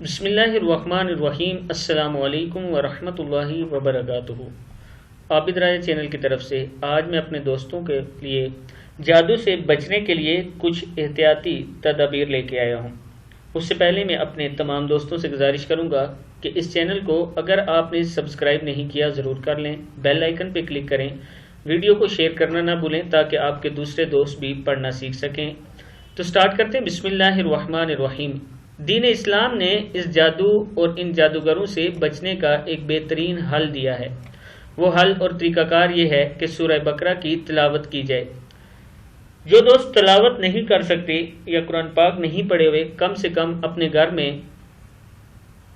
بسم اللہ الرحمن الرحیم۔ السلام علیکم ورحمۃ اللہ وبرکاتہ۔ عابد راجہ چینل کی طرف سے آج میں اپنے دوستوں کے لیے جادو سے بچنے کے لیے کچھ احتیاطی تدابیر لے کے آیا ہوں۔ اس سے پہلے میں اپنے تمام دوستوں سے گزارش کروں گا کہ اس چینل کو اگر آپ نے سبسکرائب نہیں کیا ضرور کر لیں، بیل آئیکن پہ کلک کریں، ویڈیو کو شیئر کرنا نہ بھولیں تاکہ آپ کے دوسرے دوست بھی پڑھنا سیکھ سکیں۔ تو سٹارٹ کرتے ہیں۔ بسم اللہ الرحمن الرحیم۔ دین اسلام نے اس جادو اور ان جادوگروں سے بچنے کا ایک بہترین حل دیا ہے۔ وہ حل اور طریقہ کار یہ ہے کہ سورہ بقرہ کی تلاوت کی جائے۔ جو دوست تلاوت نہیں کر سکتے یا قرآن پاک نہیں پڑھے ہوئے، کم سے کم اپنے گھر میں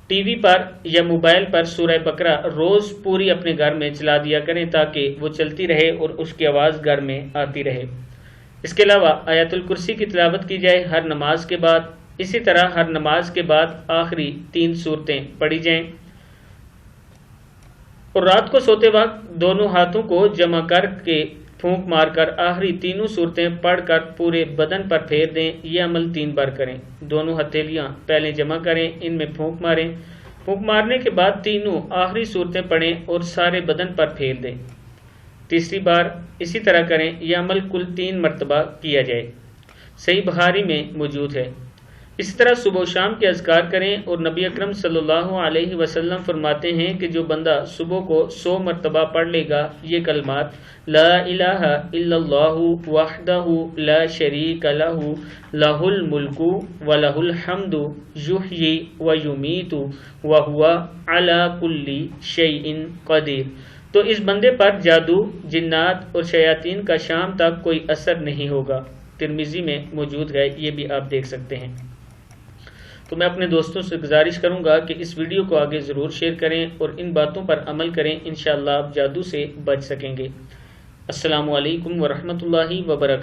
ٹی وی پر یا موبائل پر سورہ بقرہ روز پوری اپنے گھر میں چلا دیا کریں تاکہ وہ چلتی رہے اور اس کی آواز گھر میں آتی رہے۔ اس کے علاوہ آیت الکرسی کی تلاوت کی جائے ہر نماز کے بعد۔ اسی طرح ہر نماز کے بعد آخری 3 سورتیں پڑھی جائیں اور رات کو سوتے وقت دونوں ہاتھوں کو جمع کر کے پھونک مار کر آخری 3 سورتیں پڑھ کر پورے بدن پر پھیر دیں۔ یہ عمل 3 بار کریں۔ دونوں ہتھیلیاں پہلے جمع کریں، ان میں پھونک ماریں۔ پھونک مارنے کے بعد تینوں آخری صورتیں پڑھیں اور سارے بدن پر پھیر دیں۔ تیسری بار اسی طرح کریں۔ یہ عمل کل 3 مرتبہ کیا جائے۔ صحیح بخاری میں موجود ہے۔ اسی طرح صبح و شام کے اذکار کریں اور نبی اکرم صلی اللہ علیہ وسلم فرماتے ہیں کہ جو بندہ صبح کو 100 مرتبہ پڑھ لے گا یہ کلمات لا الہ الا اللہ وحدہ لا شریک لہ لہ الملک ولہ الحمد یحیی ویمیت وہو علی کل شیء قدیر، تو اس بندے پر جادو، جنات اور شیاطین کا شام تک کوئی اثر نہیں ہوگا۔ ترمذی میں موجود ہے، یہ بھی آپ دیکھ سکتے ہیں۔ تو میں اپنے دوستوں سے گزارش کروں گا کہ اس ویڈیو کو آگے ضرور شیئر کریں اور ان باتوں پر عمل کریں، انشاءاللہ آپ جادو سے بچ سکیں گے۔ السلام علیکم ورحمۃ اللہ وبرکاتہ۔